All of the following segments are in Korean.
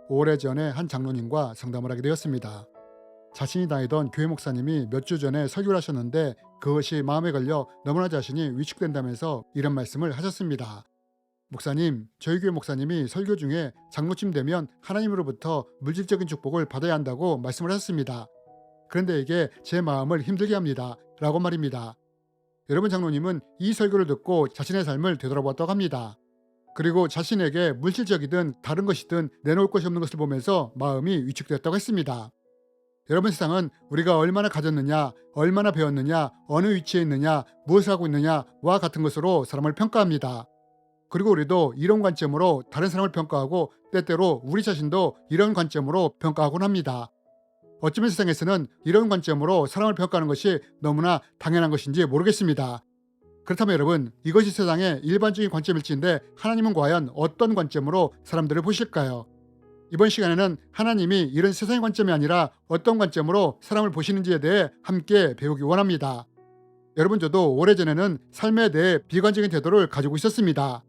오래전에 한 장로님과 상담을 하게 되었습니다. 자신이 다니던 교회 목사님이 몇 주 전에 설교를 하셨는데 그것이 마음에 걸려 너무나 자신이 위축된다면서 이런 말씀을 하셨습니다. 목사님, 저희 교회 목사님이 설교 중에 장로쯤 되면 하나님으로부터 물질적인 축복을 받아야 한다고 말씀을 하셨습니다. 그런데 이게 제 마음을 힘들게 합니다. 라고 말입니다. 여러분, 장로님은 이 설교를 듣고 자신의 삶을 되돌아보았다고 합니다. 그리고 자신에게 물질적이든 다른 것이든 내놓을 것이 없는 것을 보면서 마음이 위축되었다고 했습니다. 여러분, 세상은 우리가 얼마나 가졌느냐, 얼마나 배웠느냐, 어느 위치에 있느냐, 무엇을 하고 있느냐와 같은 것으로 사람을 평가합니다. 그리고 우리도 이런 관점으로 다른 사람을 평가하고 때때로 우리 자신도 이런 관점으로 평가하곤 합니다. 어쩌면 세상에서는 이런 관점으로 사람을 평가하는 것이 너무나 당연한 것인지 모르겠습니다. 그렇다면 여러분, 이것이 세상의 일반적인 관점일지인데 하나님은 과연 어떤 관점으로 사람들을 보실까요? 이번 시간에는 하나님이 이런 세상의 관점이 아니라 어떤 관점으로 사람을 보시는지에 대해 함께 배우기 원합니다. 여러분, 저도 오래전에는 삶에 대해 비관적인 태도를 가지고 있었습니다.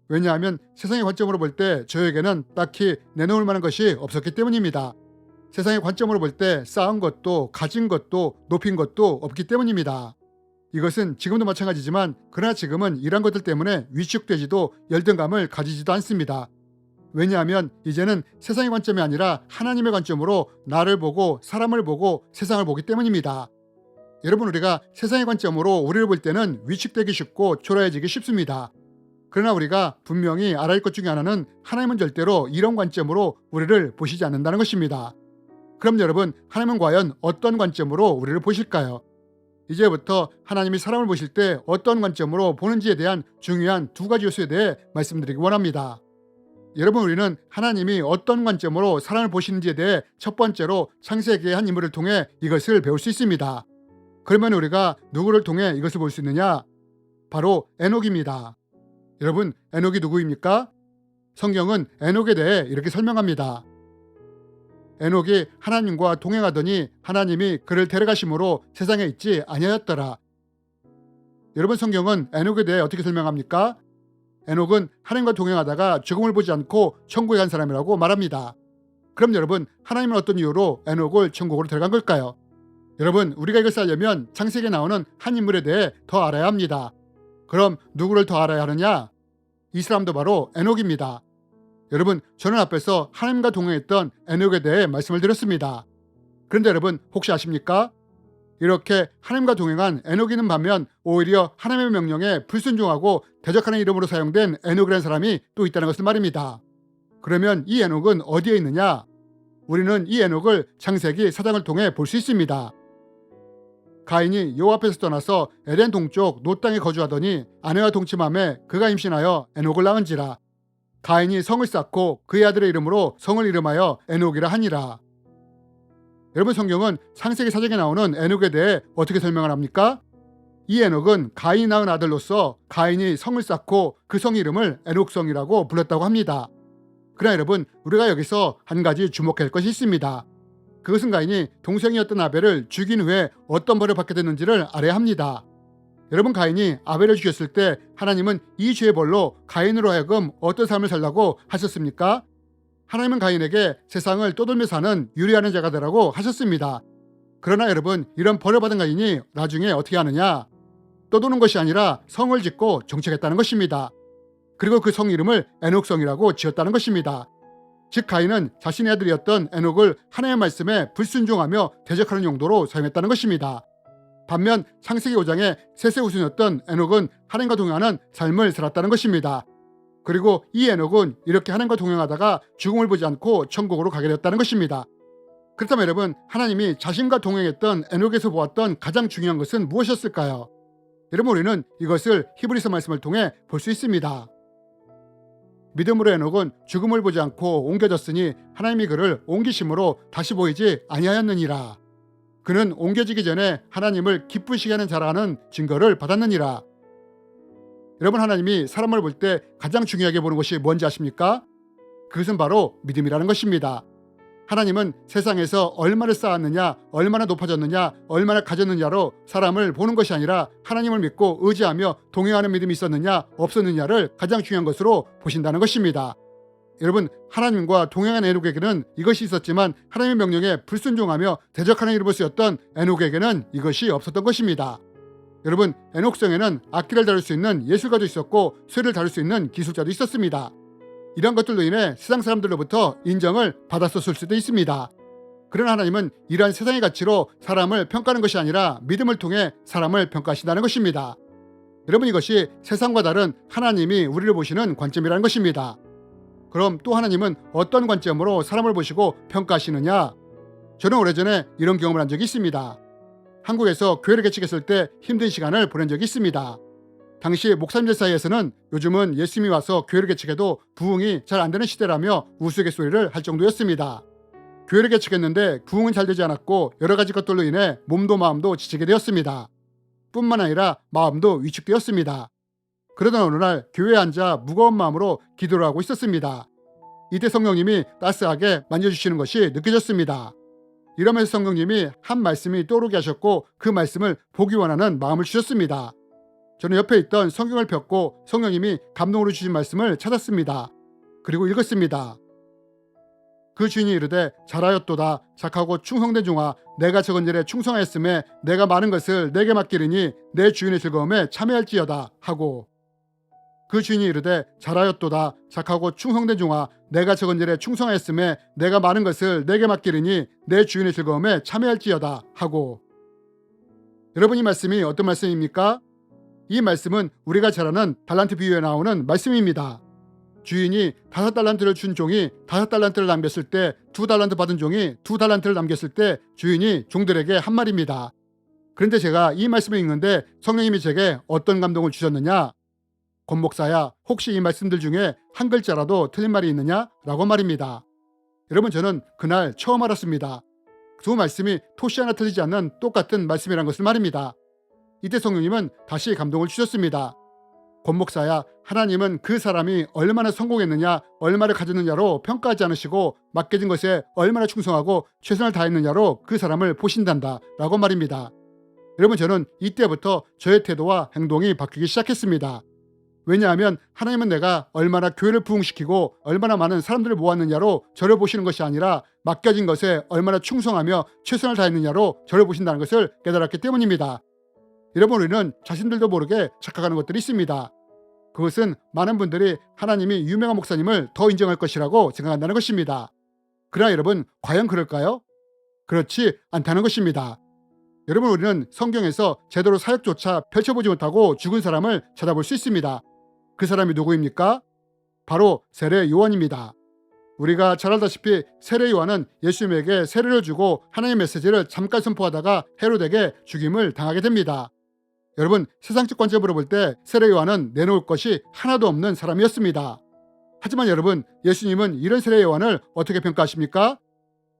왜냐하면 세상의 관점으로 볼 때 저에게는 딱히 내놓을 만한 것이 없었기 때문입니다. 세상의 관점으로 볼 때 쌓은 것도 가진 것도 높인 것도 없기 때문입니다. 이것은 지금도 마찬가지지만 그러나 지금은 이런 것들 때문에 위축되지도 열등감을 가지지도 않습니다. 왜냐하면 이제는 세상의 관점이 아니라 하나님의 관점으로 나를 보고 사람을 보고 세상을 보기 때문입니다. 여러분, 우리가 세상의 관점으로 우리를 볼 때는 위축되기 쉽고 초라해지기 쉽습니다. 그러나 우리가 분명히 알아야 할 것 중에 하나는 하나님은 절대로 이런 관점으로 우리를 보시지 않는다는 것입니다. 그럼 여러분, 하나님은 과연 어떤 관점으로 우리를 보실까요? 이제부터 하나님이 사람을 보실 때 어떤 관점으로 보는지에 대한 중요한 두 가지 요소에 대해 말씀드리기 원합니다. 여러분, 우리는 하나님이 어떤 관점으로 사람을 보시는지에 대해 첫 번째로 창세기의 한 인물을 통해 이것을 배울 수 있습니다. 그러면 우리가 누구를 통해 이것을 볼 수 있느냐? 바로 에녹입니다. 여러분, 에녹이 누구입니까? 성경은 에녹에 대해 이렇게 설명합니다. 에녹이 하나님과 동행하더니 하나님이 그를 데려가심으로 세상에 있지 아니하였더라. 여러분, 성경은 에녹에 대해 어떻게 설명합니까? 에녹은 하나님과 동행하다가 죽음을 보지 않고 천국에 간 사람이라고 말합니다. 그럼 여러분, 하나님은 어떤 이유로 에녹을 천국으로 데려간 걸까요? 여러분, 우리가 이것을 알려면 창세기에 나오는 한 인물에 대해 더 알아야 합니다. 그럼 누구를 더 알아야 하느냐? 이 사람도 바로 에녹입니다. 여러분, 저는 앞에서 하나님과 동행했던 에녹에 대해 말씀을 드렸습니다. 그런데 여러분, 혹시 아십니까? 이렇게 하나님과 동행한 에녹이는 반면 오히려 하나님의 명령에 불순종하고 대적하는 이름으로 사용된 에녹이라는 사람이 또 있다는 것을 말입니다. 그러면 이 에녹은 어디에 있느냐? 우리는 이 에녹을 창세기 4장을 통해 볼 수 있습니다. 가인이 여호와 앞에서 떠나서 에덴 동쪽 노 땅에 거주하더니 아내와 동침함에 그가 임신하여 에녹을 낳은지라. 가인이 성을 쌓고 그의 아들의 이름으로 성을 이름하여 에녹이라 하니라. 여러분, 성경은 창세기 4장에 나오는 에녹에 대해 어떻게 설명을 합니까? 이 에녹은 가인이 낳은 아들로서 가인이 성을 쌓고 그 성 이름을 에녹성이라고 불렀다고 합니다. 그러나 여러분, 우리가 여기서 한 가지 주목할 것이 있습니다. 그것은 가인이 동생이었던 아벨을 죽인 후에 어떤 벌을 받게 됐는지를 알아야 합니다. 여러분, 가인이 아벨을 죽였을 때 하나님은 이 죄의 벌로 가인으로 하여금 어떤 삶을 살라고 하셨습니까? 하나님은 가인에게 세상을 떠돌며 사는 유리하는 자가 되라고 하셨습니다. 그러나 여러분, 이런 벌을 받은 가인이 나중에 어떻게 하느냐? 떠도는 것이 아니라 성을 짓고 정착했다는 것입니다. 그리고 그 성 이름을 에녹성이라고 지었다는 것입니다. 즉, 가인은 자신의 아들이었던 에녹을 하나님의 말씀에 불순종하며 대적하는 용도로 사용했다는 것입니다. 반면 창세기 5장의 셋의 후손이었던 에녹은 하나님과 동행하는 삶을 살았다는 것입니다. 그리고 이 에녹은 이렇게 하나님과 동행하다가 죽음을 보지 않고 천국으로 가게 되었다는 것입니다. 그렇다면 여러분, 하나님이 자신과 동행했던 에녹에서 보았던 가장 중요한 것은 무엇이었을까요? 여러분, 우리는 이것을 히브리서 말씀을 통해 볼 수 있습니다. 믿음으로 에녹은 죽음을 보지 않고 옮겨졌으니 하나님이 그를 옮기심으로 다시 보이지 아니하였느니라. 그는 옮겨지기 전에 하나님을 기쁘시게 하는 자라는 증거를 받았느니라. 여러분, 하나님이 사람을 볼 때 가장 중요하게 보는 것이 뭔지 아십니까? 그것은 바로 믿음이라는 것입니다. 하나님은 세상에서 얼마를 쌓았느냐, 얼마나 높아졌느냐, 얼마나 가졌느냐로 사람을 보는 것이 아니라 하나님을 믿고 의지하며 동행하는 믿음이 있었느냐, 없었느냐를 가장 중요한 것으로 보신다는 것입니다. 여러분, 하나님과 동행한 에녹에게는 이것이 있었지만 하나님의 명령에 불순종하며 대적하는 일을 보였던 에녹에게는 이것이 없었던 것입니다. 여러분, 에녹성에는 악기를 다룰 수 있는 예술가도 있었고 쇠를 다룰 수 있는 기술자도 있었습니다. 이런 것들로 인해 세상 사람들로부터 인정을 받았었을 수도 있습니다. 그러나 하나님은 이러한 세상의 가치로 사람을 평가하는 것이 아니라 믿음을 통해 사람을 평가하신다는 것입니다. 여러분, 이것이 세상과 다른 하나님이 우리를 보시는 관점이라는 것입니다. 그럼 또 하나님은 어떤 관점으로 사람을 보시고 평가하시느냐? 저는 오래전에 이런 경험을 한 적이 있습니다. 한국에서 교회를 개척했을 때 힘든 시간을 보낸 적이 있습니다. 당시 목사님들 사이에서는 요즘은 예수님이 와서 교회를 개척해도 부흥이 잘 안 되는 시대라며 우스갯소리를 할 정도였습니다. 교회를 개척했는데 부흥은 잘 되지 않았고 여러 가지 것들로 인해 몸도 마음도 지치게 되었습니다. 뿐만 아니라 마음도 위축되었습니다. 그러던 어느 날 교회에 앉아 무거운 마음으로 기도를 하고 있었습니다. 이때 성령님이 따스하게 만져주시는 것이 느껴졌습니다. 이러면서 성령님이 한 말씀이 떠오르게 하셨고 그 말씀을 보기 원하는 마음을 주셨습니다. 저는 옆에 있던 성경을 폈고 성령님이 감동으로 주신 말씀을 찾았습니다. 그리고 읽었습니다. 그 주인이 이르되 잘하였도다 착하고 충성된 종아 내가 적은 일에 충성하였음에 내가 많은 것을 내게 맡기리니 내 주인의 즐거움에 참여할지어다 하고, 그 주인이 이르되 잘하였도다 착하고 충성된 종아 내가 적은 일에 충성하였음에 내가 많은 것을 내게 맡기리니 내 주인의 즐거움에 참여할지어다 하고. 여러분, 이 말씀이 어떤 말씀입니까? 이 말씀은 우리가 잘 아는 달란트 비유에 나오는 말씀입니다. 주인이 5달란트를 준 종이 5달란트를 남겼을 때 2달란트 받은 종이 2달란트를 남겼을 때 주인이 종들에게 한 말입니다. 그런데 제가 이 말씀을 읽는데 성령님이 제게 어떤 감동을 주셨느냐? 권 목사야, 혹시 이 말씀들 중에 한 글자라도 틀린 말이 있느냐? 라고 말입니다. 여러분, 저는 그날 처음 알았습니다. 두 말씀이 토시 하나 틀리지 않는 똑같은 말씀이란 것을 말입니다. 이때 성령님은 다시 감동을 주셨습니다. 권 목사야, 하나님은 그 사람이 얼마나 성공했느냐, 얼마를 가졌느냐로 평가하지 않으시고 맡겨진 것에 얼마나 충성하고 최선을 다했느냐로 그 사람을 보신단다 라고 말입니다. 여러분, 저는 이때부터 저의 태도와 행동이 바뀌기 시작했습니다. 왜냐하면 하나님은 내가 얼마나 교회를 부흥시키고 얼마나 많은 사람들을 모았느냐로 저를 보시는 것이 아니라 맡겨진 것에 얼마나 충성하며 최선을 다했느냐로 저를 보신다는 것을 깨달았기 때문입니다. 여러분, 우리는 자신들도 모르게 착각하는 것들이 있습니다. 그것은 많은 분들이 하나님이 유명한 목사님을 더 인정할 것이라고 생각한다는 것입니다. 그러나 여러분, 과연 그럴까요? 그렇지 않다는 것입니다. 여러분, 우리는 성경에서 제대로 사역조차 펼쳐보지 못하고 죽은 사람을 찾아볼 수 있습니다. 그 사람이 누구입니까? 바로 세례 요한입니다. 우리가 잘 알다시피 세례 요한은 예수님에게 세례를 주고 하나님의 메시지를 잠깐 선포하다가 헤롯에게 죽임을 당하게 됩니다. 여러분, 세상적 관점으로 볼 때 세례 요한은 내놓을 것이 하나도 없는 사람이었습니다. 하지만 여러분, 예수님은 이런 세례 요한을 어떻게 평가하십니까?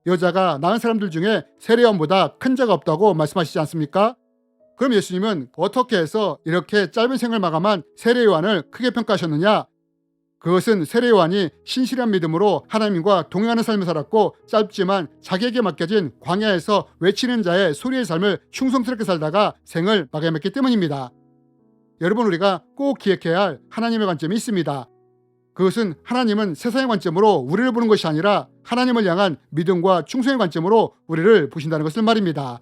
여자가 낳은 사람들 중에 세례 요한보다 큰 자가 없다고 말씀하시지 않습니까? 그럼 예수님은 어떻게 해서 이렇게 짧은 생을 마감한 세례 요한을 크게 평가하셨느냐? 그것은 세례 요한이 신실한 믿음으로 하나님과 동행하는 삶을 살았고 짧지만 자기에게 맡겨진 광야에서 외치는 자의 소리의 삶을 충성스럽게 살다가 생을 마감했기 때문입니다. 여러분, 우리가 꼭 기억해야 할 하나님의 관점이 있습니다. 그것은 하나님은 세상의 관점으로 우리를 보는 것이 아니라 하나님을 향한 믿음과 충성의 관점으로 우리를 보신다는 것을 말입니다.